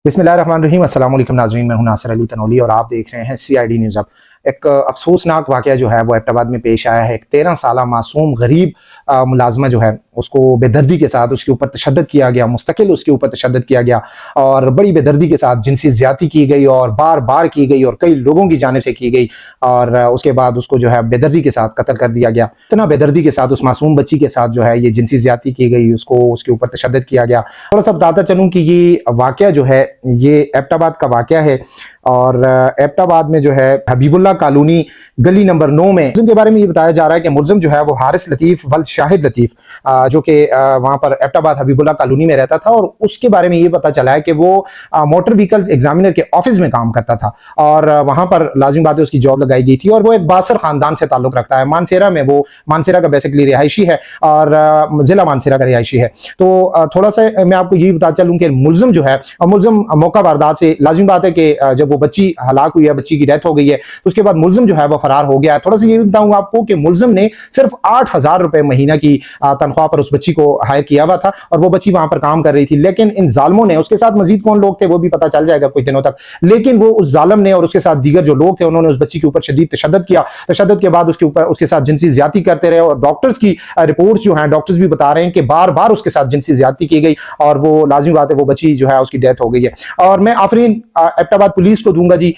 बिस्मिल्लाहिर्रहमानिर्रहीम। अस्सलाम वालेकुम नाज़रीन, मैं हूं नासिर अली तनोली और आप देख रहे हैं CID न्यूज़। अब एक अफसोसनाक वाक़या जो है वो एबटाबाद में पेश आया है। एक 13 साला मासूम गरीब मुलाज़मा जो है उसको बेदर्दी के साथ उसके ऊपर तशद्दुद किया गया, मुस्तकिल उसके ऊपर तशद्दुद किया गया और बड़ी बेदर्दी के साथ जिनसी ज़्यादती की गई और बार बार की गई और कई लोगों की जानिब से की गई और उसके बाद उसको जो है बेदर्दी के साथ कत्ल कर दिया गया। इतना बेदर्दी के साथ उस मासूम बच्ची के साथ जो है ये जिनसी ज़्यादती की गई, उसको उसके ऊपर तशद्दुद किया गया। थोड़ा सा बताता चलूँ कि ये वाक़या जो है ये एबटाबाद का वाक़या है और एबटाबाद में जो है हबीबुल्लाह कॉलोनी गली नंबर 9 में मुल्ज़िम के बारे में ये बताया जा रहा है कि मुल्ज़िम जो है वो हारिस लतीफ़ वल्द शाहिद लतीफ़ जो कि वहाँ पर एबटाबाद हबीबुल्लाह कॉलोनी में रहता था और उसके बारे में ये पता चला है कि वो मोटर व्हीकल्स एग्जामिनर के ऑफिस में काम करता था और वहाँ पर लाजिम बात है उसकी जॉब लगाई गई थी और वो एक बासर ख़ानदान से ताल्लुक़ रखता है। मानसेरा में, वो मानसेरा का बेसिकली रिहायशी है और ज़िला मानसेरा का रिहायशी है। तो थोड़ा सा मैं आपको ये बता चलूँ कि मुल्ज़िम जो है, मुल्ज़िम मौका वारदात से लाजिम बात है कि जब वो बच्ची हलाक हुई है, बच्ची की डेथ हो गई है, तो उसके बाद मुल्ज़िम जो है वो फरार हो गया है। थोड़ा सा ये भी बताऊंगा आपको कि मुल्ज़िम ने सिर्फ 8,000 रुपए महीना की तनख्वाह पर उस बच्ची को हायर किया हुआ था और वो बच्ची वहां पर काम कर रही थी। लेकिन इन जालिमों ने, उसके साथ मजीद कौन लोग थे वो भी पता चल जाएगा कुछ दिनों तक, लेकिन वो उस जालिम ने और उसके साथ दीगर जो लोग थे उन्होंने उस बच्ची के ऊपर शदीद तशद्दुद किया। तशद्दुद के बाद उसके ऊपर उसके साथ जिनसी ज्यादती करते रहे और डॉक्टर्स की रिपोर्ट्स जो हैं, डॉक्टर्स भी बता रहे हैं कि बार बार उसके साथ जिनसी ज्यादती की गई और वो लाजिमी बात है वो बच्ची जो है उसकी डेथ हो गई है। और मैं आफरीन एबटाबाद पुलिस को दूंगा जी।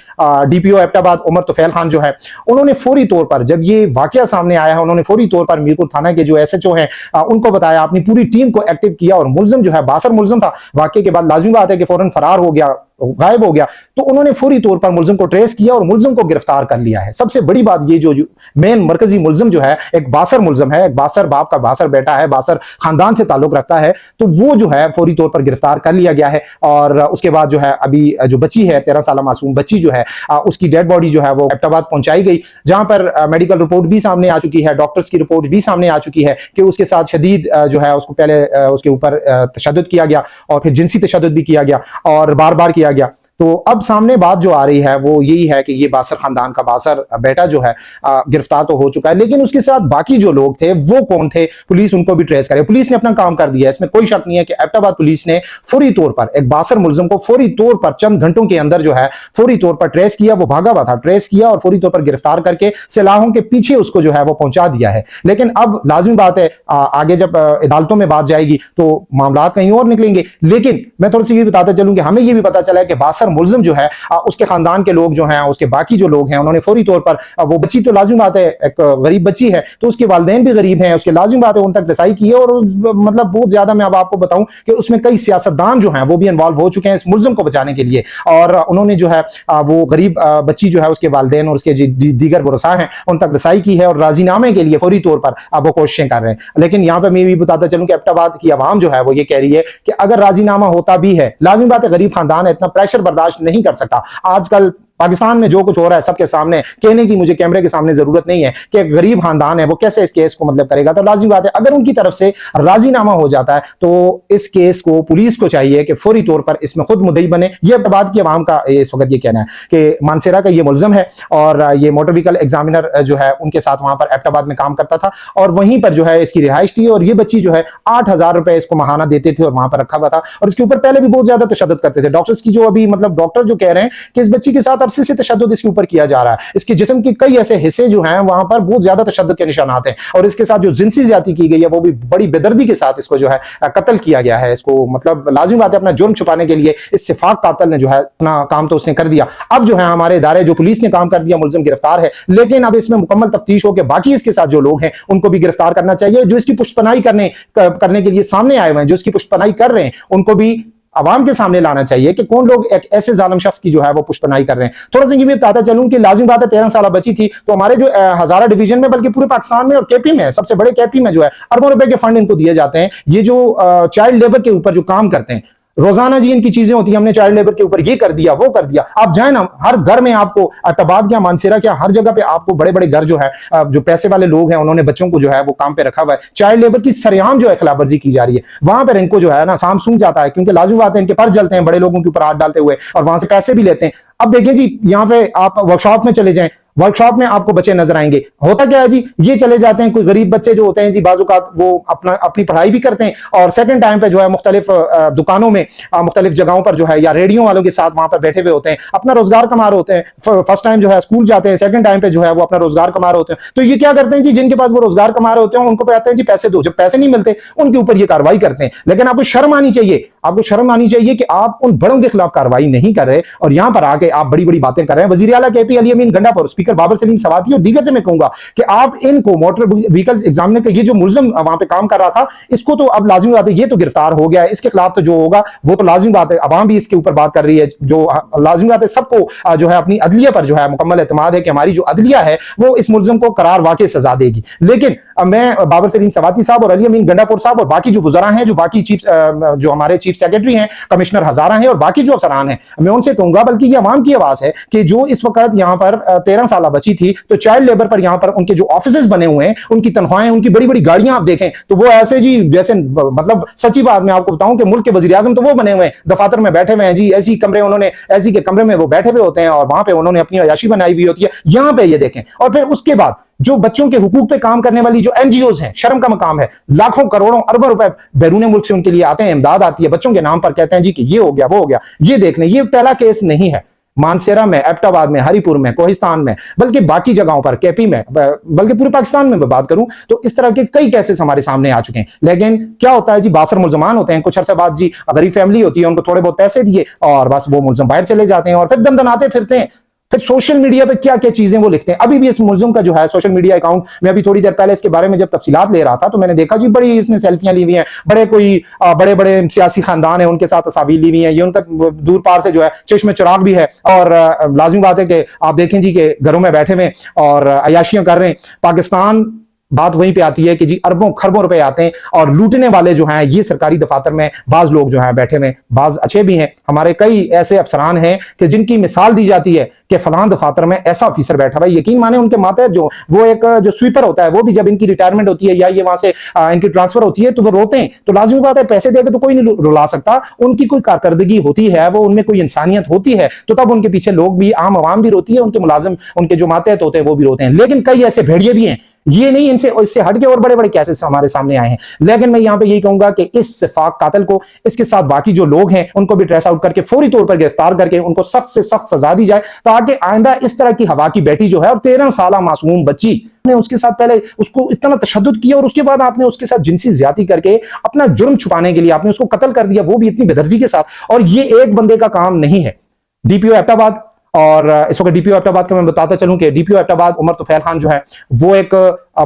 DPO एबटाबाद उमर तुफैल खान जो है उन्होंने फौरी तौर पर, जब ये वाकया सामने आया है, उन्होंने फौरी तौर पर मीरपुर थाना के जो SHO हैं उनको बताया, अपनी पूरी टीम को एक्टिव किया और मुल्ज़िम जो है बासर मुल्ज़िम था, वाकये के बाद लाजिमी बात है कि फौरन फरार हो गया, गायब हो गया, तो उन्होंने फौरी तौर पर मुल्ज़िम को ट्रेस किया और मुल्ज़िम को गिरफ्तार कर लिया है। सबसे बड़ी बात ये जो मेन मरकजी मुल्ज़िम जो है एक बासर मुल्ज़िम है, एक बासर बाप का बासर बेटा है, बासर खानदान से ताल्लुक रखता है, तो वो जो है फौरी तौर पर गिरफ्तार कर लिया गया है। और उसके बाद जो है अभी जो बच्ची है 13 साल मासूम बच्ची जो है उसकी डेड बॉडी जो है वो एबटाबाद पहुंचाई गई, जहां पर मेडिकल रिपोर्ट भी सामने आ चुकी है, डॉक्टर्स की रिपोर्ट भी सामने आ चुकी है कि उसके साथ शदीद जो है उसको पहले उसके ऊपर तशद्दुद किया गया और फिर जिनसी तशद्दुद भी किया गया और बार बार किया गया। तो अब सामने बात जो आ रही है वो यही है कि ये बासर खानदान का बासर बेटा जो है गिरफ्तार तो हो चुका है, लेकिन उसके साथ बाकी जो लोग थे वो कौन थे, पुलिस उनको भी ट्रेस करे। पुलिस ने अपना काम कर दिया, इसमें कोई शक नहीं है कि एबटाबाद पुलिस ने फौरी तौर पर एक बासर मुल्ज़िम को फौरी तौर पर चंद घंटों के अंदर जो है फौरी तौर पर ट्रेस किया। वो भागा हुआ था, ट्रेस किया और फौरी तौर पर गिरफ्तार करके सलाहों के पीछे उसको जो है वो पहुंचा दिया है। लेकिन अब लाजिमी बात है आगे जब अदालतों में बात जाएगी तो मामला कहीं और निकलेंगे। लेकिन मैं थोड़ी सी ये बताता चलूं कि हमें ये भी पता चला है कि बासर मुल्ज़िम जो है उसके खानदान के लोग जो हैं, उसके बाकी जो लोग हैं, उन्होंने फौरी तौर पर, वो बच्ची तो लाजिमी बात है एक गरीब बच्ची है तो उसके वालिदैन भी गरीब हैं, उसके लाजिमी बात है उन तक रसाई की है और मतलब बहुत ज्यादा मैं अब आपको बताऊं कि उसमें कई सियासतदान जो हैं वो भी इन्वॉल्व हो चुके हैं इस मुल्ज़िम को बचाने के लिए और उन्होंने जो है वो गरीब बच्ची जो है उसके वालिदैन और उसके दीगर वरसा हैं उन तक रसाई की है और राजीनामे के लिए फौरी तौर पर वो कोशिशें कर रहे हैं। लेकिन यहाँ पर मैं भी बताता चलूं कि एबटाबाद की आवाम जो है वो ये कह रही है कि अगर राजीनामा होता भी है, लाजिमी बात है गरीब खानदान है, इतना प्रेशर बर्दाश्त नहीं कर सकता। आजकल पाकिस्तान में जो कुछ हो रहा है सबके सामने कहने की मुझे कैमरे के सामने जरूरत नहीं है कि गरीब खानदान है वो कैसे इस केस को मतलब करेगा। तो लाजिमी बात है अगर उनकी तरफ से राजीनामा हो जाता है तो इस केस को पुलिस को चाहिए कि फौरी तौर पर इसमें खुद मुद्दई बने। ये बात की आवाम का इस वक्त ये कहना है कि मानसेरा का ये मुल्ज़िम है और ये मोटर व्हीकल एग्जामिनर जो है उनके साथ वहां पर एबटाबाद में काम करता था और वहीं पर जो है इसकी रिहाइश थी और ये बच्ची जो है 8,000 रुपए इसको महाना देते थे और वहां पर रखा हुआ था और इसके ऊपर पहले भी बहुत ज्यादा तशद्दुद करते थे। डॉक्टर्स की जो अभी मतलब डॉक्टर जो कह रहे हैं कि इस बच्ची के साथ अरसे से तशद्दुद इसके ऊपर किया जा रहा है, इसके जिस्म के कई ऐसे हिस्से जो हैं वहां पर बहुत ज्यादा तशद्दुद के निशानात हैं और इसके साथ जो जिनसी ज्यादती की गई है वो भी बड़ी बेदर्दी के साथ इसको जो है कत्ल किया गया है। इसको मतलब लाजिमी बात है अपना जुर्म छुपाने के लिए इस सिफाक कातिल ने जो है अपना काम तो उसने कर दिया। अब जो है हमारे इदारे जो पुलिस ने काम कर दिया, मुल्ज़िम गिरफ्तार है, लेकिन अब इसमें मुकम्मल तफ्तीश हो के बाकी इसके साथ जो लोग हैं उनको भी गिरफ्तार करना चाहिए। जो इसकी पुष्टपनाही करने के लिए सामने आए हुए हैं, जो इसकी पुष्टपनाही कर रहे हैं, उनको भी आवाम के सामने लाना चाहिए कि कौन लोग एक ऐसे जालिम शख्स की जो है वो पुष्टपनाही कर रहे हैं। थोड़ा सा ये भी बताता चलूं कि लाजिमी बात है 13 साल बची थी तो हमारे जो हजारा डिवीजन में बल्कि पूरे पाकिस्तान में और KP में सबसे बड़े KP में जो है अरबों रुपए के फंड इनको दिए जाते हैं। ये जो चाइल्ड लेबर के ऊपर जो काम करते हैं, रोजाना जी इनकी चीजें होती है, हमने चाइल्ड लेबर के ऊपर ये कर दिया वो कर दिया। आप जाए ना हर घर में आपको एबटाबाद क्या मानसेरा क्या हर जगह पे आपको बड़े बड़े घर जो है जो पैसे वाले लोग हैं उन्होंने बच्चों को जो है वो काम पे रखा हुआ है। चाइल्ड लेबर की सरेआम जो है खिलाफवर्जी की जा रही है, वहां पर इनको जो है ना साम सूंघ जाता है क्योंकि लाजिमी बात है इनके पर जलते हैं बड़े लोगों के ऊपर हाथ डालते हुए और वहां से पैसे भी लेते हैं। अब देखें जी यहाँ पे आप वर्कशॉप में चले जाएं, वर्कशॉप में आपको बच्चे नजर आएंगे। होता क्या है जी, ये चले जाते हैं, कोई गरीब बच्चे जो होते हैं जी, बाजुकात वो अपनी पढ़ाई भी करते हैं और सेकंड टाइम पे जो है मुख्तलिफ दुकानों में, मुख्तलिफ जगहों पर जो है, या रेडियो वालों के साथ वहां पर बैठे हुए होते हैं, अपना रोजगार कमा रहे होते हैं। फर्स्ट टाइम जो है स्कूल जाते हैं, सेकंड टाइम पे जो है वो अपना रोजगार कमा रहे होते हैं। तो ये क्या करते हैं जी, जिनके पास वो रोजगार कमा रहे होते हैं उनको कहते हैं जी पैसे दो, जब पैसे नहीं मिलते उनके ऊपर ये कार्रवाई करते हैं। लेकिन आपको शर्म आनी चाहिए, आपको शर्म आनी चाहिए कि आप उन बड़ों के खिलाफ कार्रवाई नहीं कर रहे और यहां पर आके आप बड़ी बड़ी बातें कर रहे हैं। वजीर आला केपी अली अमीन गंडापुर, स्पीकर बाबर सलीम सवाती और दीगर से मैं कहूंगा कि आप इनको मोटर व्हीकल्स एग्जामिनर का ये जो मुलजम वहां पे काम कर रहा था, इसको तो अब लाजिमी बात है, ये तो गिरफ्तार हो गया है, इसके खिलाफ तो जो होगा वो तो लाजिमी बात है, अवाम भी इसके ऊपर बात कर रही है, जो लाजिमी बात है, सबको जो है अपनी अदलिया पर जो है मुकम्मल एतमाद है कि हमारी जो अदलिया है वो इस मुलजम को करार वाकई सजा देगी। लेकिन मैं बाबर सलीम सवाती साहब और अली अमीन गंडापुर साहब और बाकी जो गुजरा हैं, जो बाकी जो हमारे चीफ सेक्रेटरी हैं, कमिश्नर हजारा हैं और बाकी जो अफसरान हैं, मैं उनसे कहूंगा, बल्कि ये अवाम की आवाज है कि जो इस वक्त यहां पर 13 साल बची थी, तो चाइल्ड लेबर पर यहां पर उनके जो ऑफिसेज बने हुए हैं, उनकी तनख्वाहें, उनकी बड़ी बड़ी गाड़ियां आप देखें तो वो ऐसे जी जैसे, मतलब सच्ची बात मैं आपको बताऊं कि मुल्क के वजीर आजम तो वो बने हुए हैं, दफातर में बैठे हुए हैं जी, ऐसी कमरे उन्होंने, ऐसी के कमरे में वो बैठे हुए होते हैं और वहां पे उन्होंने अपनी अयाशी बनाई हुई होती है। यहां पे ये देखें, और फिर उसके बाद जो बच्चों के हुकूक पे काम करने वाली जो एनजीओज हैं, शर्म का मकाम है, लाखों करोड़ों अरबों रुपए बैरून मुल्क से उनके लिए आते हैं, इमदाद आती है, बच्चों के नाम पर कहते हैं जी कि ये हो गया वो हो गया। ये देख लें, ये पहला केस नहीं है मानसेरा में, एबटाबाद में, हरीपुर में, कोहिस्तान में, बल्कि बाकी जगहों पर, केपी में, बल्कि पूरे पाकिस्तान में मैं बात करूं तो इस तरह के कई केसेस हमारे सामने आ चुके हैं। लेकिन क्या होता है जी, बासर मुलजमान होते हैं, कुछ अरसे बाद जी गरीब फैमिली होती है, उनको थोड़े बहुत पैसे दिए और बस वो मुलजम बाहर चले जाते हैं और फिर दमदमाते फिरते हैं। फिर सोशल मीडिया पे क्या क्या चीजें वो लिखते हैं। अभी भी इस मुलजिम का जो है सोशल मीडिया अकाउंट, मैं अभी थोड़ी देर पहले इसके बारे में जब तफसीलात ले रहा था तो मैंने देखा जी, बड़ी इसने सेल्फियां ली हुई हैं, बड़े बड़े सियासी खानदान है उनके साथ तस्वीर ली हुई हैं, ये उनका दूर पार से जो है चश्मे चिराग भी है। और लाजिमी बात है कि आप देखें जी कि घरों में बैठे हुए और अयाशियां कर रहे हैं। पाकिस्तान, बात वहीं पे आती है कि जी अरबों खरबों रुपए आते हैं और लूटने वाले जो हैं ये सरकारी दफातर में बाज लोग जो हैं बैठे हुए, बाज अच्छे भी हैं। हमारे कई ऐसे अफसरान हैं कि जिनकी मिसाल दी जाती है कि फलां दफातर में ऐसा ऑफिसर बैठा हुआ है, यकीन माने उनके माते जो वो एक जो स्वीपर होता है, वो भी जब इनकी रिटायरमेंट होती है या ये वहां से इनकी ट्रांसफर होती है तो वो रोते हैं। तो लाजिमी बात है, पैसे देकर तो कोई नहीं रुला सकता, उनकी कोई कारकर्दगी होती है, वो उनमें कोई इंसानियत होती है, तो तब उनके पीछे लोग भी, आम आवाम भी रोती है, उनके मुलाजिम, उनके जो मातहत होते हैं वो भी रोते हैं। लेकिन कई ऐसे भेड़िए भी हैं, ये नहीं, इनसे इससे हटके और बड़े बड़े केसेस हमारे सामने आए हैं। लेकिन मैं यहां पे यही कहूंगा कि इस सिफाक कातिल को, इसके साथ बाकी जो लोग हैं उनको भी ट्रेस आउट करके फौरी तौर पर गिरफ्तार करके उनको सख्त से सख्त सजा दी जाए, ताकि आइंदा इस तरह की हवा की बेटी जो है, और 13 साल मासूम बच्ची ने उसके साथ पहले उसको इतना तशद्दुद किया और उसके बाद आपने उसके साथ जिनसी ज्यादती करके अपना जुर्म छुपाने के लिए आपने उसको कत्ल कर दिया, वो भी इतनी बेदर्दी के साथ। और ये एक बंदे का काम नहीं है। डीपीओ एबटाबाद, और इस वक्त डीपीओ एबटाबाद का मैं बताता चलूं कि डीपीओ एबटाबाद उमर तुफैल खान जो है वो एक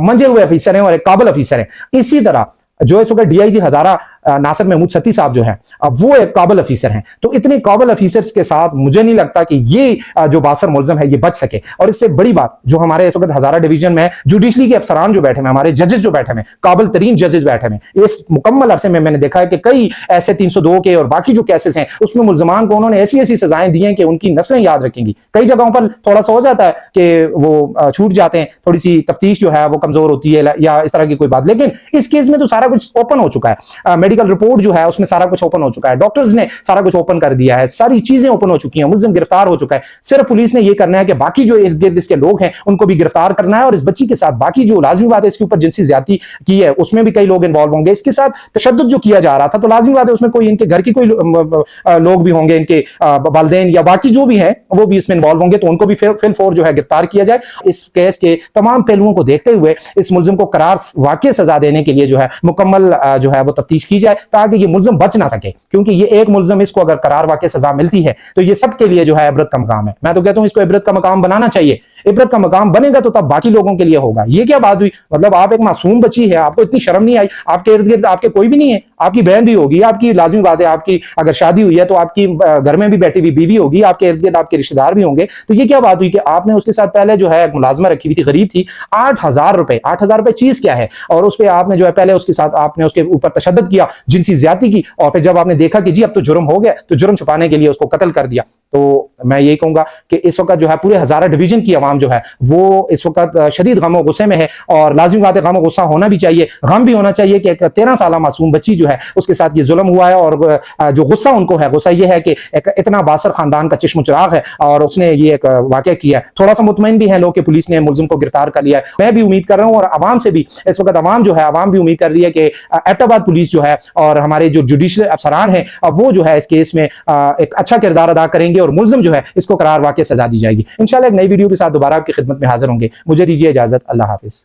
मंजे हुए अफीसर हैं और एक काबिल अफीसर हैं। इसी तरह जो इस वक्त डीआईजी हजारा नासिर महमूद सती साहब जो हैं, वो एक काबिल अफीसर हैं। तो इतने काबिल अफीसर्स के साथ मुझे नहीं लगता कि ये जो बासर मुलजम है ये बच सके। और इससे बड़ी बात, जो हमारे इस वक्त हजारा डिवीजन में जुडिशरी के अफसरान जो बैठे हैं, हमारे जजेस जो बैठे हैं, काबिल तरीन जजेस बैठे हैं, इस मुकम्मल अरसे में मैंने देखा है कि कई ऐसे 302 के और बाकी जो केसेस हैं उसमें मुलजमान को उन्होंने ऐसी ऐसी सजाएं दी हैं कि उनकी नस्लें याद रखेंगी। कई जगहों पर थोड़ा सा हो जाता है कि वो छूट जाते हैं, थोड़ी सी तफ्तीश जो है वो कमजोर होती है या इस तरह की कोई बात। लेकिन इस केस में तो सारा कुछ ओपन हो चुका है, मेडिकल रिपोर्ट जो है उसमें सारा कुछ ओपन हो चुका है, डॉक्टर्स ने सारा कुछ ओपन कर दिया है, सारी चीजें ओपन हो चुकी हैं, मुलजिम गिरफ्तार हो चुका है। सिर्फ पुलिस ने यह करना है कि बाकी जो इर्द गिर्द इसके लोग हैं उनको भी गिरफ्तार करना है, और इस बच्ची के साथ बाकी जो लाजिमी बात है इसके ऊपर जिनसी ज्यादती की है उसमें भी कई लोग इन्वॉल्व होंगे। इसके साथ तशद्दुद जो किया जा रहा था तो लाजिमी बात है उसमें कोई इनके घर की कोई लोग भी होंगे, इनके वालिदैन या बाकी जो भी है वो भी इसमें इन्वॉल्व होंगे, तो उनको भी फिल फौर जो है गिरफ्तार किया जाए। इस केस के तमाम पहलुओं को देखते हुए इस मुलजिम को करार वाकई सजा देने के लिए जो है मुकम्मल जो है वो तफ्तीश की जाए, ताकि ये मुलजिम बच ना सके। क्योंकि ये एक मुलजिम, इसको अगर करार वाकई सजा मिलती है तो ये सबके लिए जो है इबरत का मकाम है। मैं तो कहता हूं इसको इबरत का मकाम बनाना चाहिए। इबरत का मकाम बनेगा तो तब बाकी लोगों के लिए होगा। ये क्या बात हुई, मतलब आप एक मासूम बच्ची है, आपको इतनी शर्म नहीं आई, आपके इर्द गिर्द आपके कोई भी नहीं है, आपकी बहन भी होगी, आपकी लाजिमी बात है, आपकी अगर शादी हुई है तो आपकी घर में भी बैठी हुई बीवी होगी, आपके इर्द गिर्द आपके रिश्तेदार भी होंगे। तो ये क्या बात हुई कि आपने उसके साथ पहले जो है मुलाजमा रखी हुई थी, गरीब थी, 8,000 रुपए, 8,000 रुपए चीज क्या है, और उस पर आपने जो है पहले उसके साथ आपने उसके ऊपर तशद्दुद किया, जिनसी ज्यादती की, और फिर जब आपने देखा कि जी अब तो जुर्म हो गया तो जुर्म छुपाने के लिए उसको कत्ल कर दिया। तो मैं यही कहूंगा कि इस वक्त जो है पूरे हजारा डिवीजन की आवाम जो है वो इस वक्त शदीद गम और गुस्से में है, और लाजिमी बात है गम और गुस्सा होना भी चाहिए, गम भी होना चाहिए कि एक 13 साल मासूम बच्ची जो है उसके साथ ये जुल्म हुआ है, और जो गुस्सा उनको है, गुस्सा ये है कि एक इतना बासर खानदान का चश्म चिराग है और उसने ये एक वाकया किया है। थोड़ा सा मुतमईन भी है लोग कि पुलिस ने मुलजिम को गिरफ्तार कर लिया है। मैं भी उम्मीद कर रहा हूँ और आवाम से भी इस वक्त आवाम जो है, आवाम भी उम्मीद कर रही है कि एबटाबाद पुलिस जो है और हमारे जो जुडिशल अफसरान हैं वो जो है इस केस में एक अच्छा किरदार अदा करेंगे और मुलजिम जो है इसको करार वाकई सजा दी जाएगी। इंशाल्लाह एक नई वीडियो के साथ दोबारा आपकी खिदमत में हाजिर होंगे। मुझे दीजिए इजाजत। अल्लाह हाफिज।